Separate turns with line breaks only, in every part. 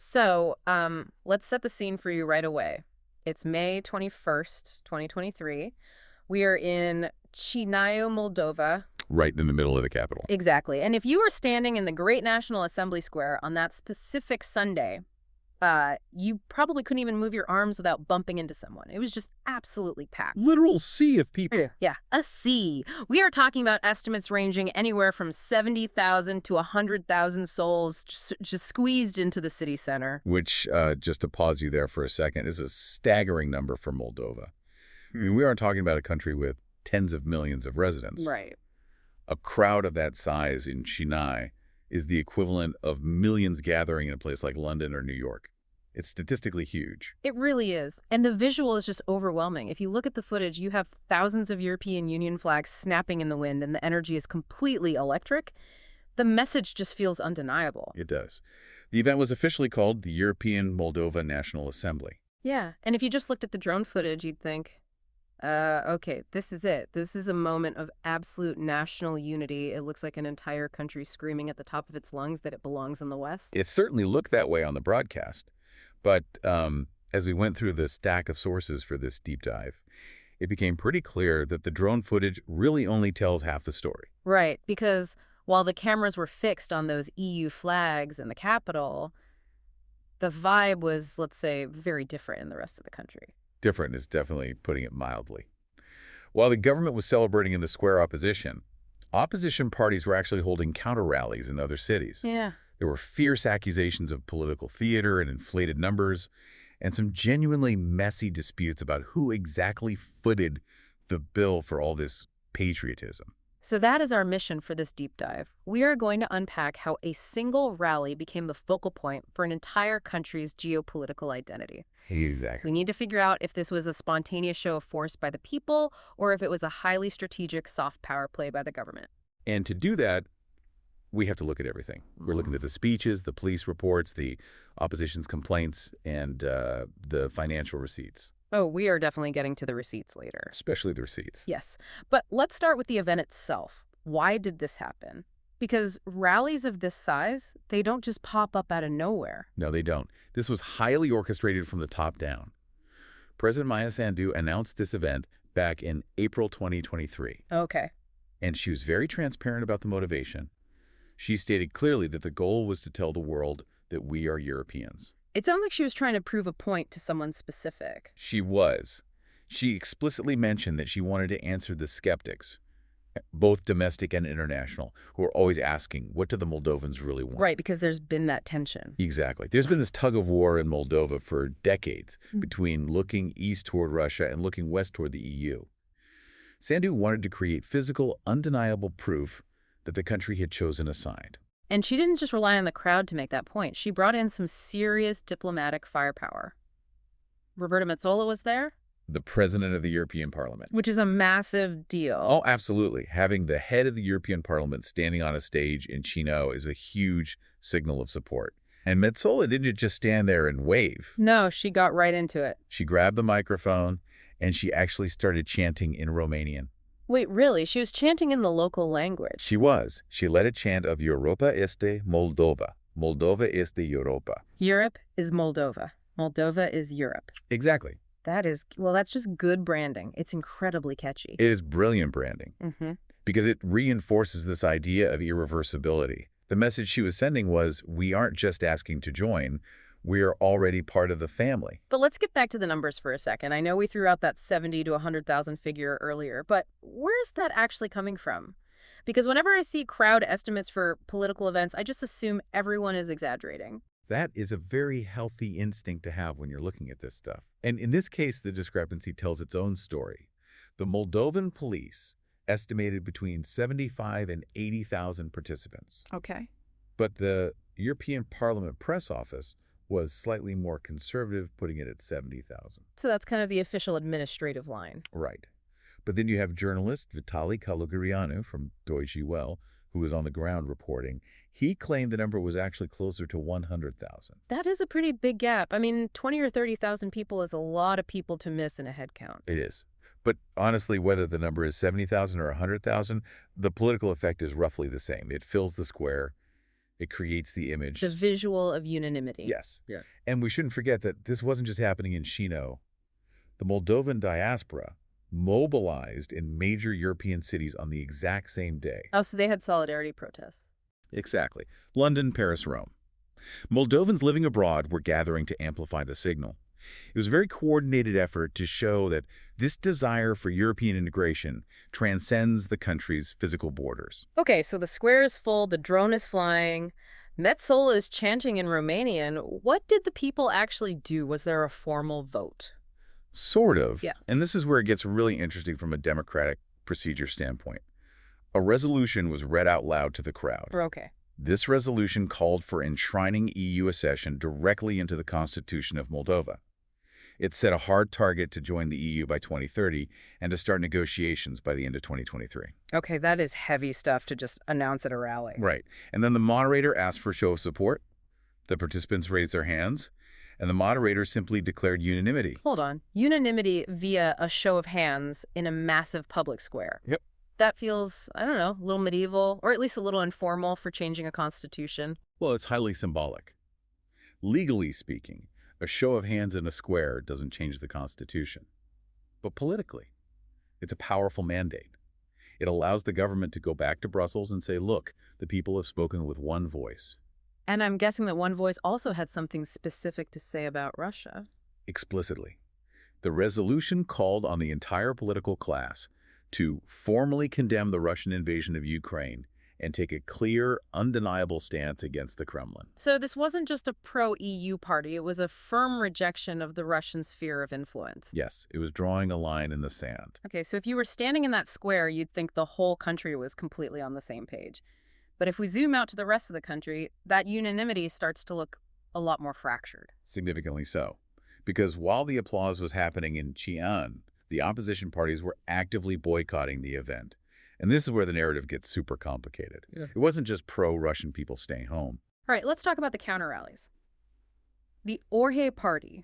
So, let's set the scene for you right away. It's May 21st, 2023. We are in Chișinău, Moldova.
Right in the middle of the capital.
Exactly. And if you were standing in the Great National Assembly Square on that specific Sunday, you probably couldn't even move your arms without bumping into someone. It was just absolutely packed.
Literal sea of people.
Yeah, a sea. We are talking about estimates ranging anywhere from 70,000 to 100,000 souls just squeezed into the city center.
Which, just to pause you there for a second, is a staggering number for Moldova. I mean, we aren't talking about a country with tens of millions of residents.
Right.
A crowd of that size in Chișinău is the equivalent of millions gathering in a place like London or New York. It's statistically huge.
It really is. And the visual is just overwhelming. If you look at the footage, you have thousands of European Union flags snapping in the wind, and the energy is completely electric. The message just feels undeniable.
It does. The event was officially called the European Moldova National Assembly.
Yeah, and if you just looked at the drone footage, you'd think, okay, this is it. This is a moment of absolute national unity. It looks like an entire country screaming at the top of its lungs that it belongs in the West.
It certainly looked that way on the broadcast. But as we went through the stack of sources for this deep dive, it became pretty clear that the drone footage really only tells half the story.
Right, because while the cameras were fixed on those EU flags in the capital, the vibe was, let's say, very different in the rest of the country.
Different is definitely putting it mildly. While the government was celebrating in the square opposition parties were actually holding counter-rallies in other cities.
Yeah.
There were fierce accusations of political theater and inflated numbers, and some genuinely messy disputes about who exactly footed the bill for all this patriotism.
So that is our mission for this deep dive. We are going to unpack how a single rally became the focal point for an entire country's geopolitical identity.
Exactly.
We need to figure out if this was a spontaneous show of force by the people or if it was a highly strategic soft power play by the government.
And to do that, we have to look at everything. We're looking at the speeches, the police reports, the opposition's complaints, and the financial receipts.
Oh, we are definitely getting to the receipts later.
Especially the receipts.
Yes. But let's start with the event itself. Why did this happen? Because rallies of this size, they don't just pop up out of nowhere.
No, they don't. This was highly orchestrated from the top down. President Maya Sandu announced this event back in April 2023.
Okay.
And she was very transparent about the motivation. She stated clearly that the goal was to tell the world that we are Europeans.
It sounds like she was trying to prove a point to someone specific.
She was. She explicitly mentioned that she wanted to answer the skeptics, both domestic and international, who are always asking, what do the Moldovans really want?
Right, because there's been that tension.
Exactly. There's been this tug of war in Moldova for decades between looking east toward Russia and looking west toward the EU. Sandu wanted to create physical, undeniable proof that the country had chosen a side.
And she didn't just rely on the crowd to make that point. She brought in some serious diplomatic firepower. Roberta Metsola was there?
The president of the European Parliament.
Which is a massive deal.
Oh, absolutely. Having the head of the European Parliament standing on a stage in Chișinău is a huge signal of support. And Metsola didn't just stand there and wave.
No, she got right into it.
She grabbed the microphone, and she actually started chanting in Romanian.
Wait, really? She was chanting in the local language?
She was. She led a chant of Europa este Moldova. Moldova este Europa.
Europe is Moldova. Moldova is Europe.
Exactly.
That's just good branding. It's incredibly catchy.
It is brilliant branding because it reinforces this idea of irreversibility. The message she was sending was, we aren't just asking to join, we are already part of the family.
But let's get back to the numbers for a second. I know we threw out that 70 to 100,000 figure earlier, but where is that actually coming from? Because whenever I see crowd estimates for political events, I just assume everyone is exaggerating.
That is a very healthy instinct to have when you're looking at this stuff. And in this case, the discrepancy tells its own story. The Moldovan police estimated between 75 and 80,000 participants.
Okay.
But the European Parliament press office was slightly more conservative, putting it at 70,000.
So that's kind of the official administrative line.
Right. But then you have journalist Vitaly Kalugarianu from Deutsche Welle, who was on the ground reporting. He claimed the number was actually closer to 100,000.
That is a pretty big gap. I mean, 20 or 30,000 people is a lot of people to miss in a head count.
It is. But honestly, whether the number is 70,000 or 100,000, the political effect is roughly the same. It fills the square. It creates the image.
The visual of unanimity.
Yes.
Yeah.
And we shouldn't forget that this wasn't just happening in Chișinău. The Moldovan diaspora mobilized in major European cities on the exact same day.
Oh, so they had solidarity protests.
Exactly. London, Paris, Rome. Moldovans living abroad were gathering to amplify the signal. It was a very coordinated effort to show that this desire for European integration transcends the country's physical borders.
Okay, so the square is full, the drone is flying, Metsola is chanting in Romanian. What did the people actually do? Was there a formal vote?
Sort of.
Yeah.
And this is where it gets really interesting from a democratic procedure standpoint. A resolution was read out loud to the crowd.
Okay.
This resolution called for enshrining EU accession directly into the Constitution of Moldova. It set a hard target to join the EU by 2030 and to start negotiations by the end of 2023.
Okay, that is heavy stuff to just announce at a rally.
Right. And then the moderator asked for a show of support. The participants raised their hands, and the moderator simply declared unanimity.
Hold on. Unanimity via a show of hands in a massive public square.
Yep.
That feels, I don't know, a little medieval, or at least a little informal for changing a constitution.
Well, it's highly symbolic. Legally speaking, a show of hands in a square doesn't change the Constitution. But politically, it's a powerful mandate. It allows the government to go back to Brussels and say, look, the people have spoken with one voice.
And I'm guessing that one voice also had something specific to say about Russia.
Explicitly. The resolution called on the entire political class to formally condemn the Russian invasion of Ukraine and take a clear, undeniable stance against the Kremlin.
So this wasn't just a pro-EU party, it was a firm rejection of the Russian sphere of influence.
Yes, it was drawing a line in the sand.
Okay, so if you were standing in that square, you'd think the whole country was completely on the same page. But if we zoom out to the rest of the country, that unanimity starts to look a lot more fractured.
Significantly so. Because while the applause was happening in Chișinău, the opposition parties were actively boycotting the event. And this is where the narrative gets super complicated.
Yeah.
It wasn't just pro-Russian people staying home.
All right, let's talk about the counter-rallies. The Orhei Party.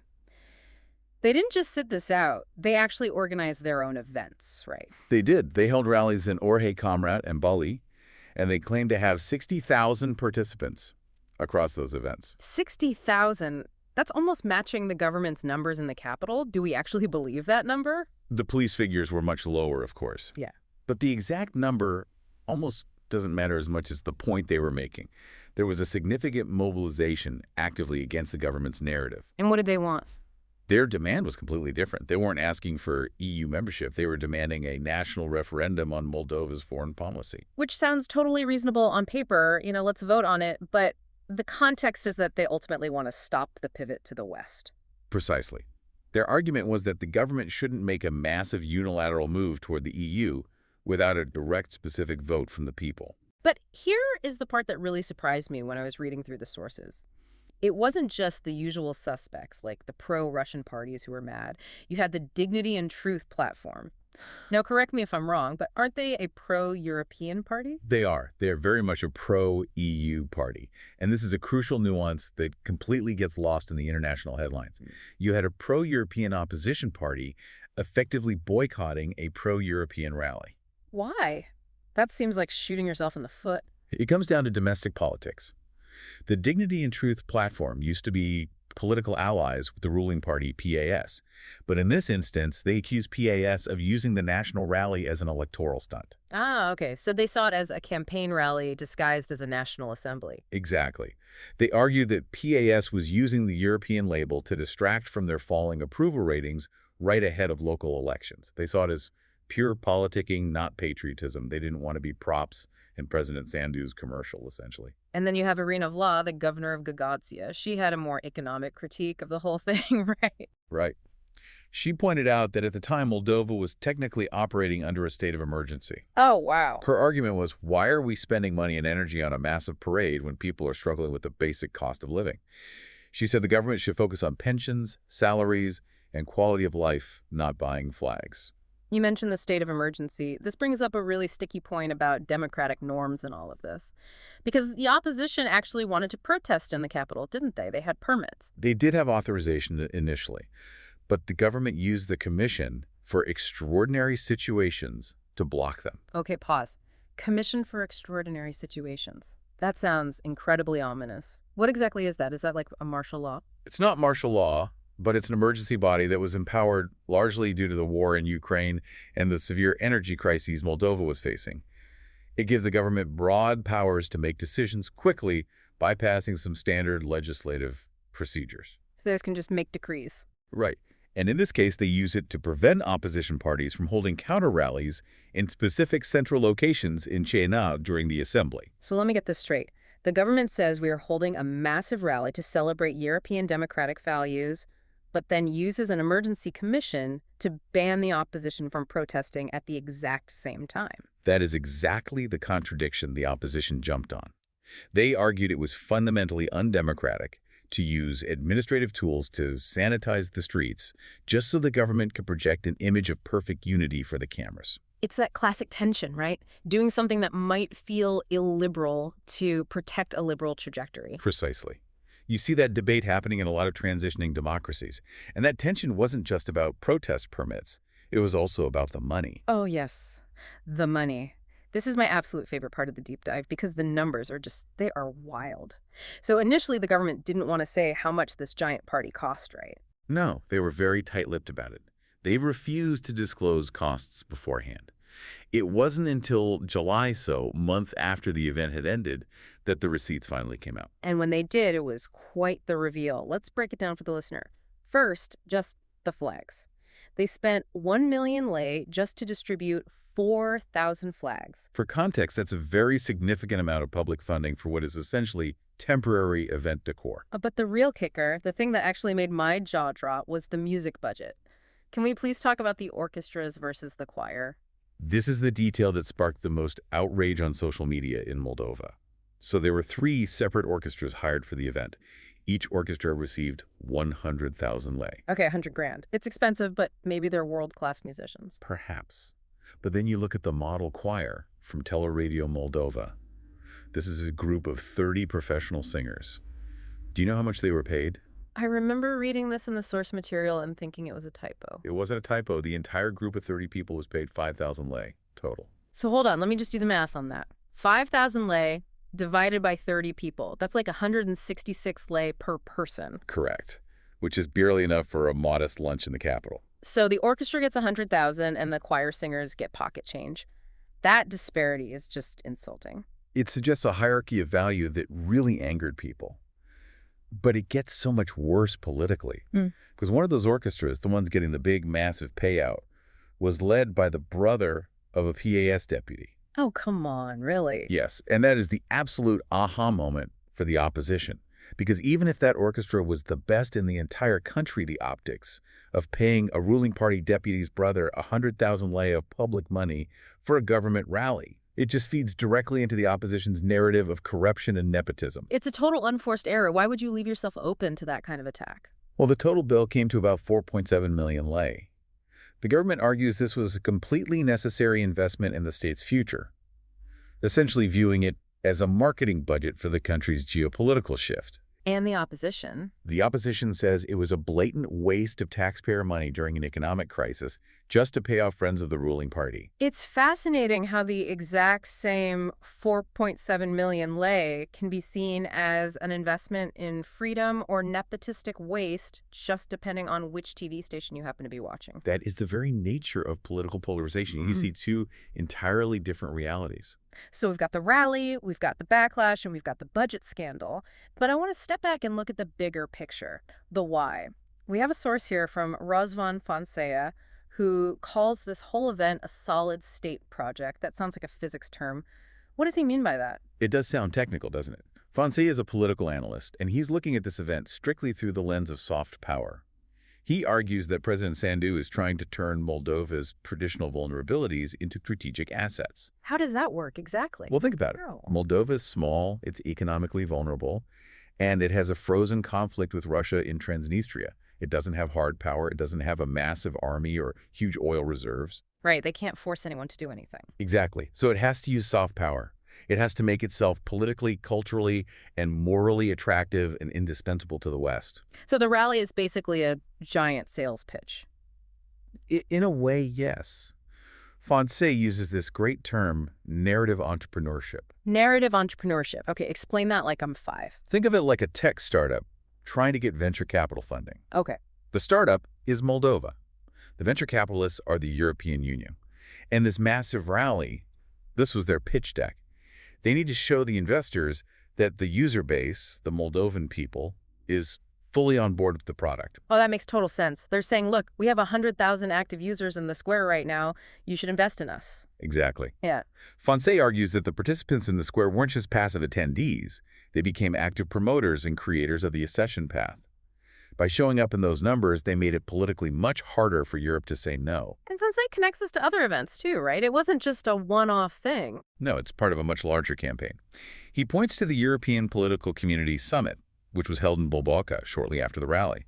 They didn't just sit this out. They actually organized their own events, right?
They did. They held rallies in Orhei, Comrat, and Bălți, and they claimed to have 60,000 participants across those events.
60,000. That's almost matching the government's numbers in the capital. Do we actually believe that number?
The police figures were much lower, of course.
Yeah.
But the exact number almost doesn't matter as much as the point they were making. There was a significant mobilization actively against the government's narrative.
And what did they want?
Their demand was completely different. They weren't asking for EU membership. They were demanding a national referendum on Moldova's foreign policy.
Which sounds totally reasonable on paper. You know, let's vote on it. But the context is that they ultimately want to stop the pivot to the West.
Precisely. Their argument was that the government shouldn't make a massive unilateral move toward the EU without a direct, specific vote from the people.
But here is the part that really surprised me when I was reading through the sources. It wasn't just the usual suspects, like the pro-Russian parties who were mad. You had the Dignity and Truth platform. Now, correct me if I'm wrong, but aren't they a pro-European party?
They are. They are very much a pro-EU party. And this is a crucial nuance that completely gets lost in the international headlines. You had a pro-European opposition party effectively boycotting a pro-European rally.
Why? That seems like shooting yourself in the foot.
It comes down to domestic politics. The Dignity and Truth platform used to be political allies with the ruling party, PAS. But in this instance, they accused PAS of using the national rally as an electoral stunt.
Ah, okay. So they saw it as a campaign rally disguised as a national assembly.
Exactly. They argued that PAS was using the European label to distract from their falling approval ratings right ahead of local elections. They saw it as pure politicking, not patriotism. They didn't want to be props in President Sandu's commercial, essentially.
And then you have Irina Vlah, the governor of Gagauzia. She had a more economic critique of the whole thing, right?
Right. She pointed out that at the time, Moldova was technically operating under a state of emergency.
Oh, wow.
Her argument was, why are we spending money and energy on a massive parade when people are struggling with the basic cost of living? She said the government should focus on pensions, salaries, and quality of life, not buying flags.
You mentioned the state of emergency. This brings up a really sticky point about democratic norms in all of this. Because the opposition actually wanted to protest in the capital, didn't they? They had permits.
They did have authorization initially, but the government used the commission for extraordinary situations to block them.
Okay, pause. Commission for extraordinary situations. That sounds incredibly ominous. What exactly is that? Is that like a martial law?
It's not martial law, but it's an emergency body that was empowered largely due to the war in Ukraine and the severe energy crises Moldova was facing. It gives the government broad powers to make decisions quickly, bypassing some standard legislative procedures.
So they can just make decrees.
Right. And in this case, they use it to prevent opposition parties from holding counter-rallies in specific central locations in Chișinău during the assembly.
So let me get this straight. The government says we are holding a massive rally to celebrate European democratic values, but then uses an emergency commission to ban the opposition from protesting at the exact same time.
That is exactly the contradiction the opposition jumped on. They argued it was fundamentally undemocratic to use administrative tools to sanitize the streets just so the government could project an image of perfect unity for the cameras.
It's that classic tension, right? Doing something that might feel illiberal to protect a liberal trajectory.
Precisely. You see that debate happening in a lot of transitioning democracies. And that tension wasn't just about protest permits. It was also about the money.
Oh, yes. The money. This is my absolute favorite part of the deep dive because the numbers are they are wild. So initially, the government didn't want to say how much this giant party cost, right?
No, they were very tight-lipped about it. They refused to disclose costs beforehand. It wasn't until July, so months after the event had ended, that the receipts finally came out.
And when they did, it was quite the reveal. Let's break it down for the listener. First, just the flags. They spent 1 million lei just to distribute 4,000 flags.
For context, that's a very significant amount of public funding for what is essentially temporary event decor.
But the real kicker, the thing that actually made my jaw drop, was the music budget. Can we please talk about the orchestras versus the choir?
This is the detail that sparked the most outrage on social media in Moldova. So there were 3 separate orchestras hired for the event. Each orchestra received 100,000 lei.
Okay, 100 grand. It's expensive, but maybe they're world-class musicians.
Perhaps. But then you look at the model choir from Teleradio Moldova. This is a group of 30 professional singers. Do you know how much they were paid?
I remember reading this in the source material and thinking it was a typo.
It wasn't a typo. The entire group of 30 people was paid 5,000 lei total.
So hold on, let me just do the math on that. 5,000 lei divided by 30 people. That's like 166 lei per person.
Correct. Which is barely enough for a modest lunch in the capital.
So the orchestra gets 100,000 and the choir singers get pocket change. That disparity is just insulting.
It suggests a hierarchy of value that really angered people. But it gets so much worse politically. Because one of those orchestras, the ones getting the big, massive payout, was led by the brother of a PAS deputy.
Oh, come on, really?
Yes, and that is the absolute aha moment for the opposition. Because even if that orchestra was the best in the entire country, the optics of paying a ruling party deputy's brother 100,000 lei of public money for a government rally, it just feeds directly into the opposition's narrative of corruption and nepotism.
It's a total unforced error. Why would you leave yourself open to that kind of attack?
Well, the total bill came to about 4.7 million lei. The government argues this was a completely necessary investment in the state's future, essentially viewing it as a marketing budget for the country's geopolitical shift.
And the opposition.
The opposition says it was a blatant waste of taxpayer money during an economic crisis just to pay off friends of the ruling party.
It's fascinating how the exact same 4.7 million lei can be seen as an investment in freedom or nepotistic waste, just depending on which TV station you happen to be watching.
That is the very nature of political polarization. You see 2 entirely different realities.
So we've got the rally, we've got the backlash, and we've got the budget scandal. But I want to step back and look at the bigger picture, the why. We have a source here from Răzvan Fonseca, who calls this whole event a solid-state project. That sounds like a physics term. What does he mean by that?
It does sound technical, doesn't it? Fonseca is a political analyst, and he's looking at this event strictly through the lens of soft power. He argues that President Sandu is trying to turn Moldova's traditional vulnerabilities into strategic assets.
How does that work exactly?
Well, think about it.
Oh.
Moldova is small, it's economically vulnerable, and it has a frozen conflict with Russia in Transnistria. It doesn't have hard power, it doesn't have a massive army or huge oil reserves.
Right, they can't force anyone to do anything.
Exactly. So it has to use soft power. It has to make itself politically, culturally, and morally attractive and indispensable to the West.
So the rally is basically a giant sales pitch.
In a way, yes. Fonse uses this great term, narrative entrepreneurship.
Narrative entrepreneurship. Okay, explain that like I'm 5.
Think of it like a tech startup trying to get venture capital funding.
Okay.
The startup is Moldova. The venture capitalists are the European Union. And this massive rally, this was their pitch deck. They need to show the investors that the user base, the Moldovan people, is fully on board with the product.
Oh, that makes total sense. They're saying, look, we have 100,000 active users in the square right now. You should invest in us.
Exactly.
Yeah.
Fonse argues that the participants in the square weren't just passive attendees. They became active promoters and creators of the accession path. By showing up in those numbers, they made it politically much harder for Europe to say no.
And Fonse connects this to other events too, right? It wasn't just a one-off thing.
No, it's part of a much larger campaign. He points to the European Political Community Summit, which was held in Bulgaria shortly after the rally.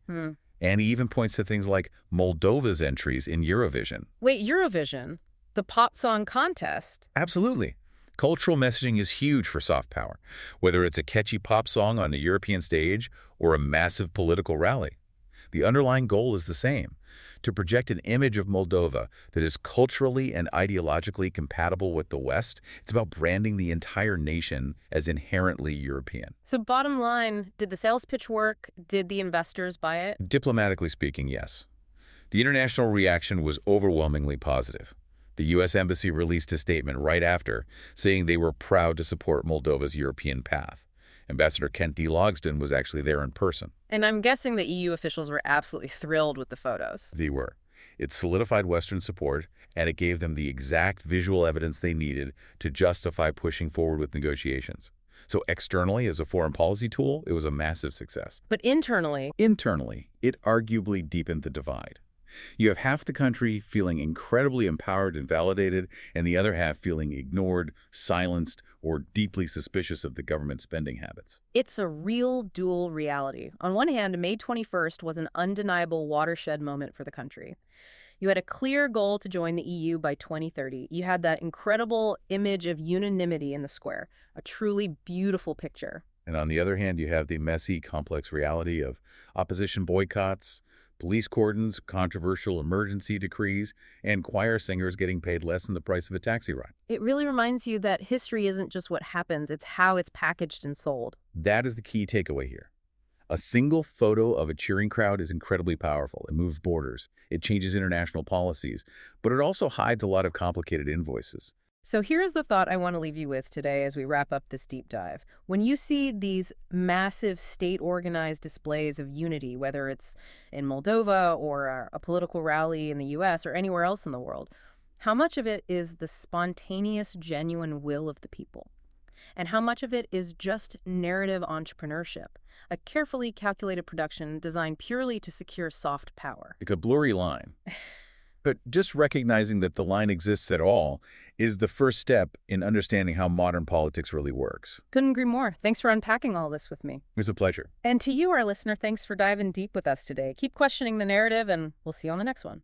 And he even points to things like Moldova's entries in Eurovision.
Wait, Eurovision? The pop song contest?
Absolutely. Cultural messaging is huge for soft power, whether it's a catchy pop song on a European stage or a massive political rally. The underlying goal is the same, to project an image of Moldova that is culturally and ideologically compatible with the West. It's about branding the entire nation as inherently European.
So bottom line, did the sales pitch work? Did the investors buy it?
Diplomatically speaking, yes. The international reaction was overwhelmingly positive. The U.S. Embassy released a statement right after, saying they were proud to support Moldova's European path. Ambassador Kent D. Logsdon was actually there in person.
And I'm guessing the EU officials were absolutely thrilled with the photos.
They were. It solidified Western support, and it gave them the exact visual evidence they needed to justify pushing forward with negotiations. So externally, as a foreign policy tool, it was a massive success.
But internally?
Internally, it arguably deepened the divide. You have half the country feeling incredibly empowered and validated, and the other half feeling ignored, silenced, or deeply suspicious of the government's spending habits.
It's a real dual reality. On one hand, May 21st was an undeniable watershed moment for the country. You had a clear goal to join the EU by 2030. You had that incredible image of unanimity in the square, a truly beautiful picture.
And on the other hand, you have the messy, complex reality of opposition boycotts, police cordons, controversial emergency decrees, and choir singers getting paid less than the price of a taxi ride.
It really reminds you that history isn't just what happens, it's how it's packaged and sold.
That is the key takeaway here. A single photo of a cheering crowd is incredibly powerful. It moves borders. It changes international policies. But it also hides a lot of complicated invoices.
So here's the thought I want to leave you with today as we wrap up this deep dive. When you see these massive state-organized displays of unity, whether it's in Moldova or a political rally in the U.S. or anywhere else in the world, how much of it is the spontaneous, genuine will of the people? And how much of it is just narrative entrepreneurship, a carefully calculated production designed purely to secure soft power?
Like a blurry line. But just recognizing that the line exists at all is the first step in understanding how modern politics really works.
Couldn't agree more. Thanks for unpacking all this with me.
It was a pleasure.
And to you, our listener, thanks for diving deep with us today. Keep questioning the narrative, and we'll see you on the next one.